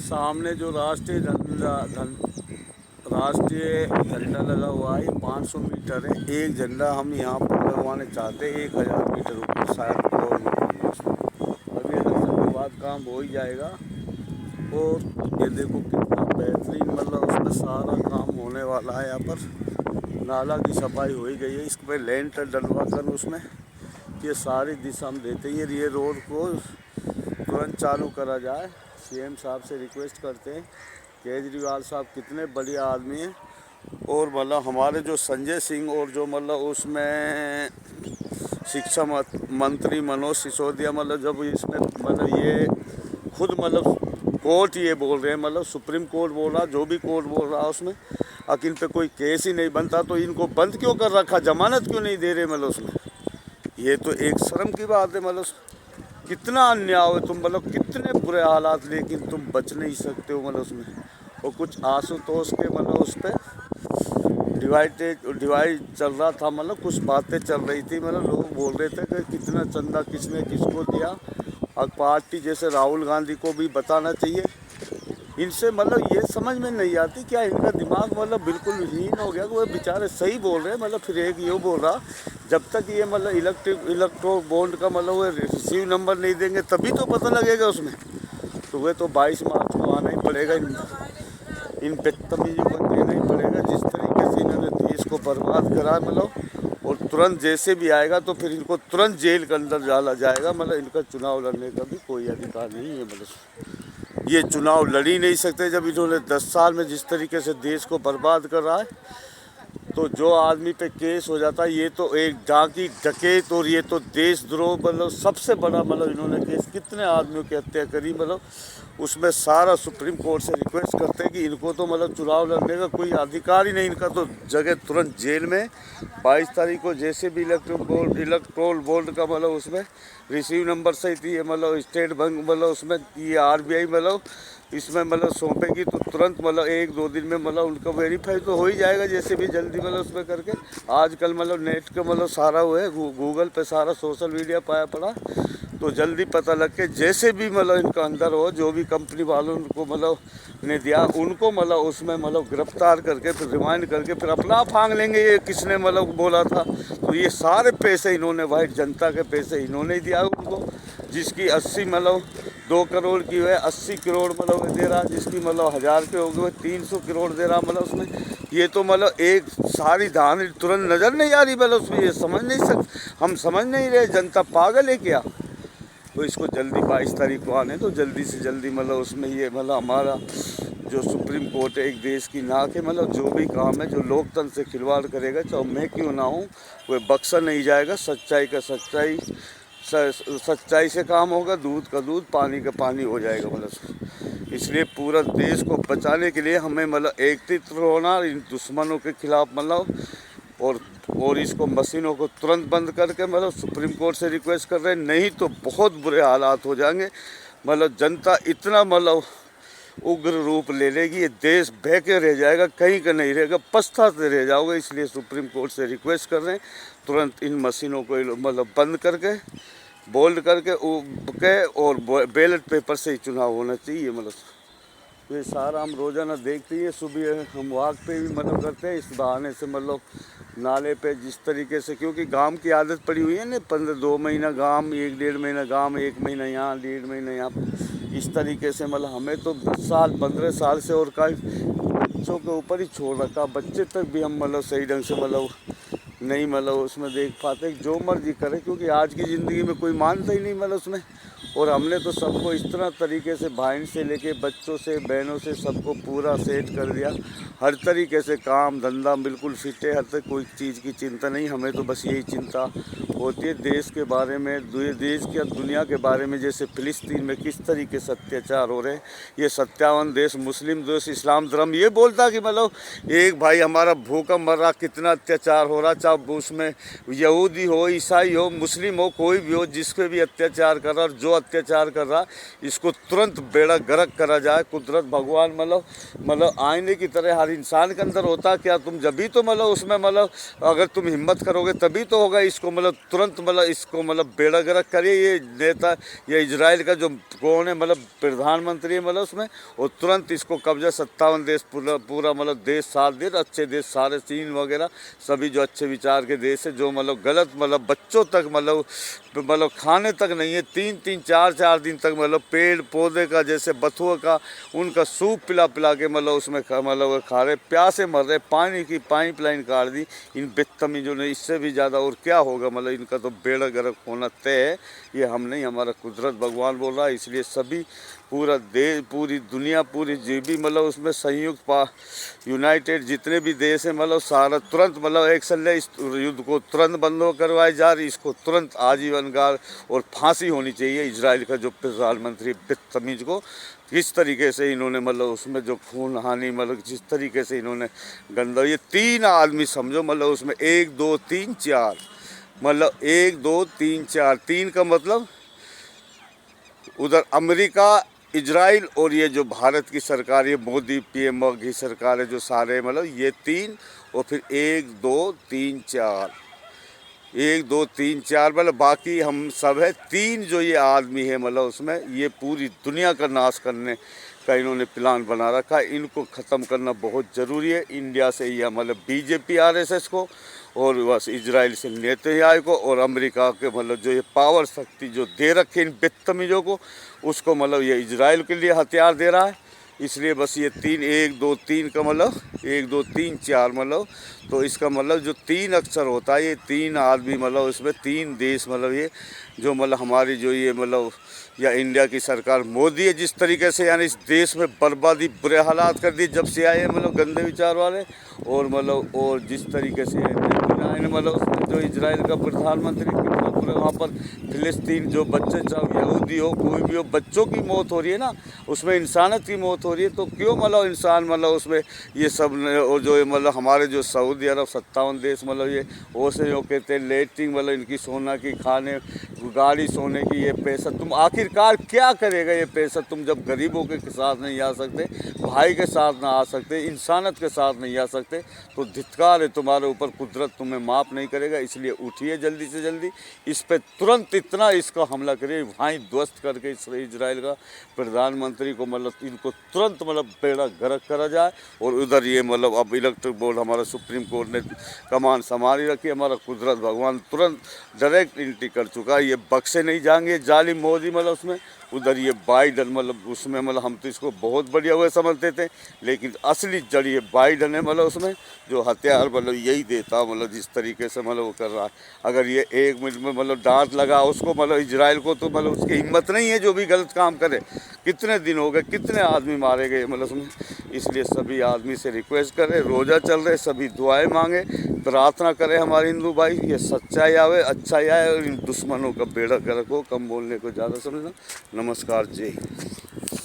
सामने जो राष्ट्रीय झंडा लगा हुआ है, 500 मीटर है। एक झंडा हम यहाँ पर लगवाने चाहते हैं 1000 मीटर ऊपर, शायद और अभी इलेक्शन के बाद काम हो ही जाएगा। और ये देखो कितना बेहतरीन, मतलब उसमें सारा काम होने वाला है। यहाँ पर नाला की सफाई हो ही गई है, इस पर लेंटर डलवा कर उसमें ये सारी दिशा हम देते हैं। ये रोड को तुरंत चालू करा जाए। सीएम साहब से रिक्वेस्ट करते हैं। केजरीवाल साहब कितने बढ़िया आदमी हैं। और मतलब हमारे जो संजय सिंह और जो मतलब उसमें शिक्षा मंत्री मनोज सिसोदिया, मतलब जब इसमें मतलब ये खुद मतलब कोर्ट ये बोल रहे हैं, मतलब सुप्रीम कोर्ट बोल रहा, जो भी कोर्ट बोल रहा है उसमें इन पे कोई केस ही नहीं बनता, तो इनको बंद क्यों कर रखा, जमानत क्यों नहीं दे रहे मतलब उसमें। ये तो एक शर्म की बात है। मतलब कितना अन्याय है, तुम मतलब कितने बुरे हालात, लेकिन तुम बच नहीं सकते हो मतलब उसमें। और कुछ आशुतोष के मतलब उस पर डिवाइड चल रहा था, मतलब कुछ बातें चल रही थी, मतलब लोग बोल रहे थे कि कितना चंदा किसने किसको दिया। और पार्टी जैसे राहुल गांधी को भी बताना चाहिए। इनसे मतलब ये समझ में नहीं आती, क्या इनका दिमाग मतलब बिल्कुल हीन हो गया कि वो बेचारे सही बोल रहे हैं। मतलब फिर एक ये बोल रहा, जब तक ये मतलब इलेक्ट्रो बॉन्ड का मतलब वो रिसीव नंबर नहीं देंगे तभी तो पता लगेगा उसमें। तो वह तो 22 मार्च को आना ही पड़ेगा, इन बदतमीजियों को देना ही पड़ेगा। जिस तरीके से इन्होंने देश को बर्बाद करा मतलब, और तुरंत जैसे भी आएगा तो फिर इनको तुरंत जेल के अंदर डाला जाएगा। मतलब इनका चुनाव लड़ने का भी कोई अधिकार नहीं है। मतलब ये चुनाव लड़ ही नहीं सकते जब इन्होंने 10 साल में जिस तरीके से देश को बर्बाद कर रहा है। तो जो आदमी पे केस हो जाता है, ये तो एक डाकी डकैत और ये तो देशद्रोह, मतलब सबसे बड़ा मतलब इन्होंने केस कितने आदमियों की हत्या करी। मतलब उसमें सारा सुप्रीम कोर्ट से रिक्वेस्ट करते हैं कि इनको तो मतलब चुनाव लड़ने का कोई अधिकार ही नहीं, इनका तो जगह तुरंत जेल में। 22 तारीख को जैसे भी इलेक्ट्रोल बोर्ड का मतलब उसमें रिसीव नंबर सही थी, मतलब स्टेट बैंक मतलब उसमें ये RBI मतलब इसमें मतलब सौंपेगी तो तुरंत मतलब 1-2 दिन में मतलब उनका वेरीफाई तो हो ही जाएगा, जैसे भी जल्दी मतलब उसमें करके। आजकल मतलब नेट का मतलब सारा वो है, गूगल पे सारा सोशल मीडिया पाया पड़ा, तो जल्दी पता लग के जैसे भी मतलब इनका अंदर हो, जो भी कंपनी वालों उनको मतलब ने दिया उनको मतलब उसमें मतलब गिरफ्तार करके फिर रिमांड करके फिर अपना फांग लेंगे ये किसने मतलब बोला था। तो ये सारे पैसे इन्होंने वाइट जनता के पैसे इन्होंने ही दिया उनको, जिसकी 80 मतलब 2 करोड़ की है, 80 करोड़ मतलब दे रहा, जिसकी मतलब 1000 के हो गए 300 करोड़ दे रहा मतलब उसमें। ये तो मतलब एक सारी धान तुरंत नज़र नहीं आ रही, मतलब उसमें ये समझ नहीं सकते, हम समझ नहीं रहे जनता पागल है क्या। तो इसको जल्दी 22 तारीख को आने तो जल्दी से जल्दी मतलब उसमें ये मतलब हमारा जो सुप्रीम कोर्ट है एक देश की नाक है। मतलब जो भी काम है जो लोकतंत्र से खिलवाड़ करेगा, चाहे मैं क्यों ना हूँ, वह बख्शा नहीं जाएगा। सच्चाई का सच्चाई से काम होगा, दूध का दूध पानी का पानी हो जाएगा। मतलब इसलिए पूरा देश को बचाने के लिए हमें मतलब एकत्रित होना इन दुश्मनों के खिलाफ मतलब, और इसको मशीनों को तुरंत बंद करके मतलब सुप्रीम कोर्ट से रिक्वेस्ट कर रहे हैं, नहीं तो बहुत बुरे हालात हो जाएंगे। मतलब जनता इतना मतलब उग्र रूप ले लेगी, ये देश बहके रह जाएगा, कहीं का नहीं रहेगा, पछताते रह जाओगे। इसलिए सुप्रीम कोर्ट से रिक्वेस्ट कर रहे हैं तुरंत इन मशीनों को मतलब बंद करके बोल्ड करके और बैलेट पेपर से ही चुनाव होना चाहिए। मतलब तो ये सारा हम रोज़ाना देखते हैं। सुबह हम वॉक पे भी मतलब करते हैं, इस बहाने से मतलब नाले पे जिस तरीके से, क्योंकि गांव की आदत पड़ी हुई है ना, 2 महीना गांव, 1-1.5 महीना गांव, 1 महीना यहाँ, 1.5 महीना यहाँ, इस तरीके से मतलब हमें तो 10 साल 15 साल से और का बच्चों के ऊपर ही छोड़ रखा, बच्चे तक भी हम मतलब सही ढंग से मतलब नहीं मतलब उसमें देख पाते, जो मर्जी करे, क्योंकि आज की ज़िंदगी में कोई मानता ही नहीं मतलब उसमें। और हमने तो सबको इस तरह तरीके से भाई से लेके बच्चों से बहनों से सबको पूरा सेट कर दिया, हर तरीके से काम धंधा बिल्कुल फिट है, हर तक कोई चीज़ की चिंता नहीं। हमें तो बस यही चिंता होती है देश के बारे में, देश के दुनिया के बारे में। जैसे फिलिस्तीन में किस तरीके से अत्याचार हो रहे हैं, ये 57 देश मुस्लिम देश इस्लाम धर्म ये बोलता कि मतलब एक भाई हमारा भूखा मर रहा, कितना अत्याचार हो रहा, चाहे उसमें यहूदी हो, ईसाई हो, मुस्लिम हो, कोई भी हो, जिस पे भी अत्याचार कर रहा, और जो अत्याचार कर रहा है, इसको तुरंत बेड़ा गर्क करा जाए। कुदरत भगवान मतलब आईने की तरह हर इंसान के अंदर होता है क्या, तुम जब भी तो मतलब उसमें मतलब अगर तुम हिम्मत करोगे तभी तो होगा। इसको मतलब तुरंत मतलब इसको मतलब बेड़ा गर्क करिए। ये नेता, ये इजराइल का जो कौन है मतलब प्रधानमंत्री है मतलब उसमें, और तुरंत इसको कब्जा 57 देश पूरा मतलब देश, 7 देश अच्छे देश सारे, चीन वगैरह सभी जो अच्छे विचार के देश है, जो मतलब गलत मतलब बच्चों तक मतलब खाने तक नहीं है, 3-3 4-4 दिन तक मतलब पेड़ पौधे का जैसे बथुआ का उनका सूप पिला पिला के मतलब उसमें मतलब खा रहे, प्यासे मर रहे, पानी की पाइपलाइन काट दी इन बदतमीजों ने। इससे भी ज़्यादा और क्या होगा, मतलब इनका तो बेड़ा गर्क होना तय है। ये हम नहीं, हमारा कुदरत भगवान बोल रहा है। इसलिए सभी पूरा देश, पूरी दुनिया, पूरी जो भी मतलब उसमें संयुक्त यूनाइटेड जितने भी देश हैं मतलब सारा तुरंत मतलब एक्शन ले, इस युद्ध को तुरंत बंद करवाई जा रही। इसको तुरंत आजीवन कारावास और फांसी होनी चाहिए। इजराइल का जो प्रधानमंत्री बदतमीज को किस तरीके से इन्होंने मतलब उसमें जो खून हानि मतलब जिस तरीके से इन्होंने गंदा, ये 3 आदमी समझो मतलब उसमें 1 2 3 4 मतलब 1 2 3 4, 3 का मतलब उधर अमेरिका, इजराइल और ये जो भारत की सरकार, ये मोदी पीएम की सरकार है, जो सारे मतलब ये 3, और फिर 1 2 3 4, 1 2 3 4 मतलब बाकी हम सब है 3 जो ये आदमी है मतलब उसमें ये पूरी दुनिया का नाश करने का इन्होंने प्लान बना रखा है। इनको ख़त्म करना बहुत ज़रूरी है। इंडिया से या मतलब बीजेपी आरएसएस को, और बस इजराइल से नेतन्याहू को, और अमेरिका के मतलब जो ये पावर शक्ति जो दे रखे इन बदतमीजों को, उसको मतलब ये इजराइल के लिए हथियार दे रहा है। इसलिए बस ये 3 1 2 3 का मतलब 1 2 3 4 मतलब, तो इसका मतलब जो 3 अक्षर होता है, ये 3 आदमी मतलब इसमें 3 देश मतलब ये जो मतलब हमारी जो ये मतलब या इंडिया की सरकार मोदी है जिस तरीके से यानी इस देश में बर्बादी बुरे हालात कर दिए जब से आए मतलब गंदे विचार वाले, और मतलब और जिस तरीके से मतलब उसमें जो इजराइल का प्रधानमंत्री कितना पूरे वहाँ पर फिलिस्तीन जो बच्चे चाहे यहूदी हो कोई भी हो, बच्चों की मौत हो रही है ना, उसमें इंसानियत की मौत हो रही है। तो क्यों मतलब इंसान मतलब उसमें ये सब और जो मतलब हमारे जो सऊदी अरब 57 देश मतलब ये वो से जो कहते हैं लेटरिंग मतलब इनकी सोना की खाने गाड़ी सोने की, ये पैसा तुम आखिरकार क्या करेगा ये पैसा, तुम जब गरीबों के साथ नहीं आ सकते, भाई के साथ ना आ सकते, इंसानियत के साथ नहीं आ सकते, तो धिक्कार है तुम्हारे ऊपर। कुदरत तुम्हें माफ़ नहीं करेगा। इसलिए उठिए जल्दी से जल्दी, इस पे तुरंत इतना इसका हमला करिए, वहीं ध्वस्त करके इजराइल का प्रधानमंत्री को मतलब इनको तुरंत मतलब बेड़ा गर्क करा जाए। और उधर ये मतलब अब इलेक्ट्रिक बोर्ड हमारा सुप्रीम कोर्ट ने कमान संभाली रखी, हमारा कुदरत भगवान तुरंत डायरेक्ट एंट्री कर चुका है। ये बक्से नहीं जाएंगे जालिम मोदी मतलब उसमें। उधर ये बाइडन मतलब उसमें मतलब हम तो इसको बहुत बढ़िया हुए समझते थे, लेकिन असली जड़ ये बाइडन है मतलब उसमें जो हथियार मतलब यही देता मतलब जिस तरीके से मतलब वो कर रहा है। अगर ये 1 मिनट में मतलब डांट लगा उसको मतलब इजराइल को, तो मतलब उसकी हिम्मत नहीं है जो भी गलत काम करे। कितने दिन हो गए, कितने आदमी मारे गए मतलब उसमें। इसलिए सभी आदमी से रिक्वेस्ट करें, रोज़ा चल रहे, सभी दुआएं मांगे, प्रार्थना करें हमारे हिंदू भाई, ये सच्चाई आवे, अच्छाई आए, और इन दुश्मनों का बेड़ा गर्क हो। कम बोलने को ज़्यादा समझना। नमस्कार, जय हिंद।